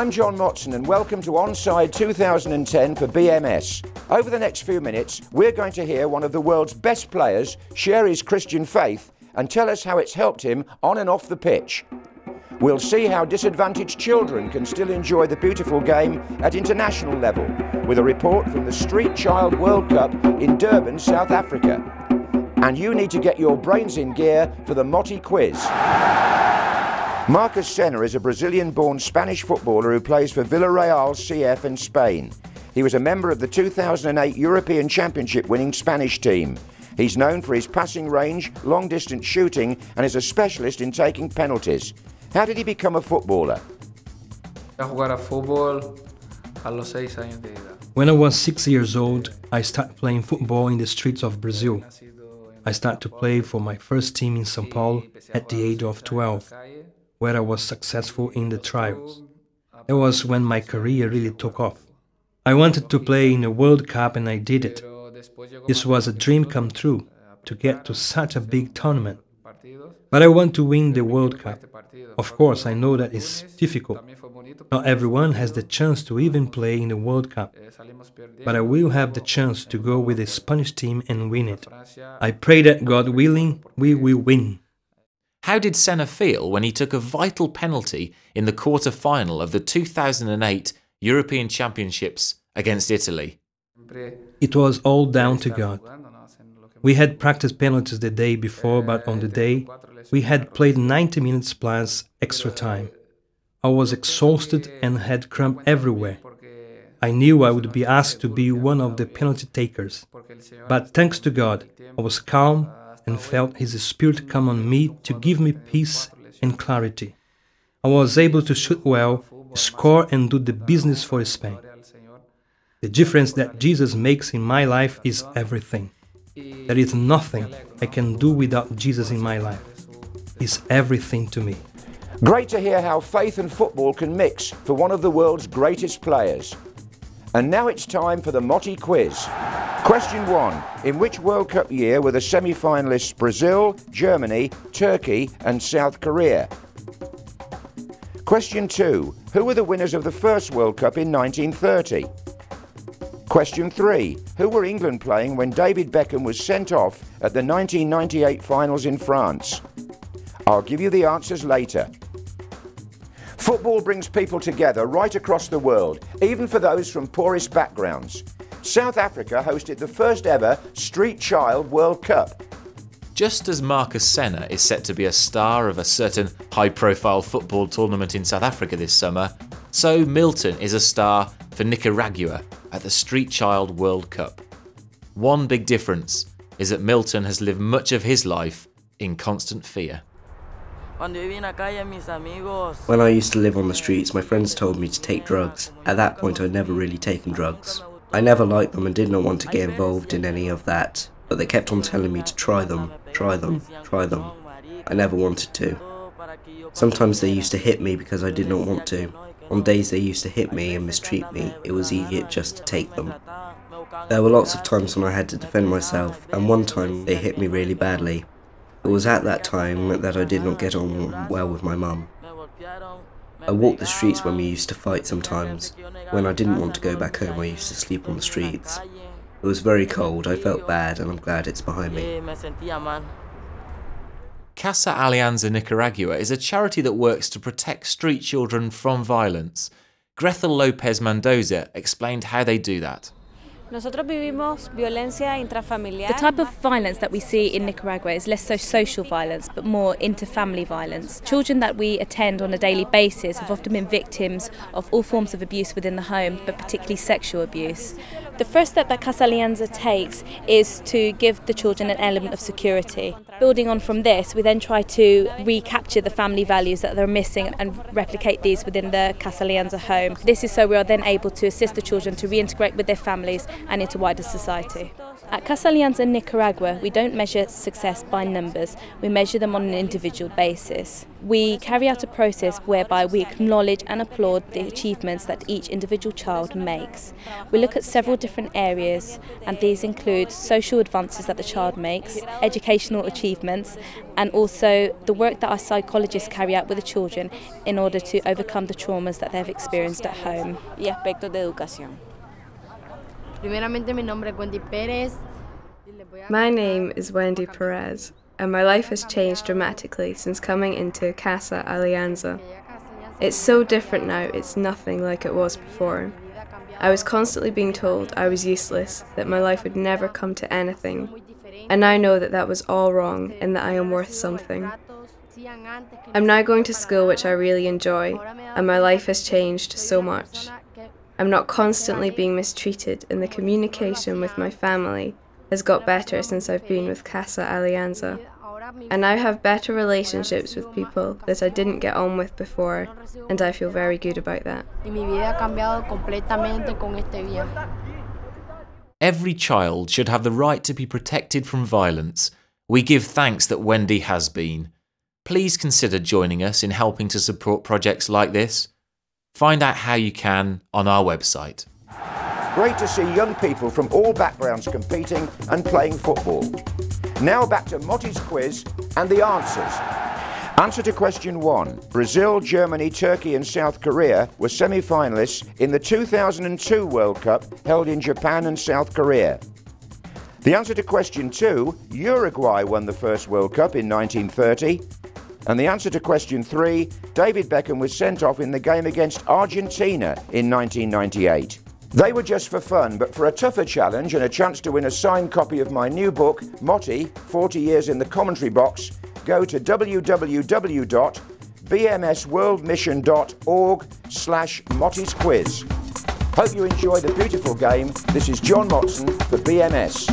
I'm John Motson and welcome to Onside 2010 for BMS. Over the next few minutes, we're going to hear one of the world's best players share his Christian faith and tell us how it's helped him on and off the pitch. We'll see how disadvantaged children can still enjoy the beautiful game at international level, with a report from the Street Child World Cup in Durban, South Africa. And you need to get your brains in gear for the MOV quiz. Marcus Senna is a Brazilian-born Spanish footballer who plays for Villarreal CF in Spain. He was a member of the 2008 European Championship winning Spanish team. He's known for his passing range, long-distance shooting, and is a specialist in taking penalties. How did he become a footballer? When I was 6 years old, I started playing football in the streets of Brazil. I started to play for my first team in São Paulo at the age of 12, where I was successful in the trials. That was when my career really took off. I wanted to play in a World Cup and I did it. This was a dream come true, to get to such a big tournament. But I want to win the World Cup. Of course, I know that it's difficult. Not everyone has the chance to even play in the World Cup. But I will have the chance to go with the Spanish team and win it. I pray that, God willing, we will win. How did Senna feel when he took a vital penalty in the quarter-final of the 2008 European Championships against Italy? It was all down to God. We had practiced penalties the day before, but on the day, we had played 90 minutes plus extra time. I was exhausted and had cramp everywhere. I knew I would be asked to be one of the penalty takers. But thanks to God, I was calm and felt His Spirit come on me to give me peace and clarity. I was able to shoot well, score and do the business for Spain. The difference that Jesus makes in my life is everything. There is nothing I can do without Jesus in my life. He's everything to me. Great to hear how faith and football can mix for one of the world's greatest players. And now it's time for the MOV quiz. Question 1. In which World Cup year were the semi-finalists Brazil, Germany, Turkey and South Korea? Question 2. Who were the winners of the first World Cup in 1930? Question 3. Who were England playing when David Beckham was sent off at the 1998 finals in France? I'll give you the answers later. Football brings people together right across the world, even for those from poorest backgrounds. South Africa hosted the first ever Street Child World Cup. Just as Marcus Senna is set to be a star of a certain high-profile football tournament in South Africa this summer, so Milton is a star for Nicaragua at the Street Child World Cup. One big difference is that Milton has lived much of his life in constant fear. When I used to live on the streets, my friends told me to take drugs. At that point, I'd never really taken drugs. I never liked them and did not want to get involved in any of that, but they kept on telling me to try them, try them, try them. I never wanted to. Sometimes they used to hit me because I did not want to. On days they used to hit me and mistreat me, it was easier just to take them. There were lots of times when I had to defend myself, and one time they hit me really badly. It was at that time that I did not get on well with my mum. I walked the streets when we used to fight sometimes. When I didn't want to go back home, I used to sleep on the streets. It was very cold, I felt bad, and I'm glad it's behind me. Casa Alianza Nicaragua is a charity that works to protect street children from violence. Grethel Lopez Mendoza explained how they do that. The type of violence that we see in Nicaragua is less so social violence, but more inter-family violence. Children that we attend on a daily basis have often been victims of all forms of abuse within the home, but particularly sexual abuse. The first step that Casa Alianza takes is to give the children an element of security. Building on from this, we then try to recapture the family values that they're missing and replicate these within the Casa Alianza home. This is so we are then able to assist the children to reintegrate with their families and into wider society. At Casa Alianza in Nicaragua, we don't measure success by numbers, we measure them on an individual basis. We carry out a process whereby we acknowledge and applaud the achievements that each individual child makes. We look at several different areas, and these include social advances that the child makes, educational achievements, and also the work that our psychologists carry out with the children in order to overcome the traumas that they've experienced at home. Y aspectos de educación. Primeramente, mi nombre es Wendy Pérez. My name is Wendy Perez, and my life has changed dramatically since coming into Casa Alianza. It's so different now, it's nothing like it was before. I was constantly being told I was useless, that my life would never come to anything, and I know that that was all wrong and that I am worth something. I'm now going to school which I really enjoy, and my life has changed so much. I'm not constantly being mistreated, and the communication with my family has got better since I've been with Casa Alianza. I now have better relationships with people that I didn't get on with before, and I feel very good about that. Every child should have the right to be protected from violence. We give thanks that Wendy has been. Please consider joining us in helping to support projects like this. Find out how you can on our website. Great to see young people from all backgrounds competing and playing football. Now back to Motti's quiz and the answers. Answer to question 1. Brazil, Germany, Turkey and South Korea were semi-finalists in the 2002 World Cup held in Japan and South Korea. The answer to question 2. Uruguay won the first World Cup in 1930. And the answer to question 3. David Beckham was sent off in the game against Argentina in 1998. They were just for fun, but for a tougher challenge and a chance to win a signed copy of my new book, Motti, 40 Years in the Commentary Box, go to www.bmsworldmission.org/Motti's quiz. Hope you enjoy the beautiful game. This is John Motson for BMS.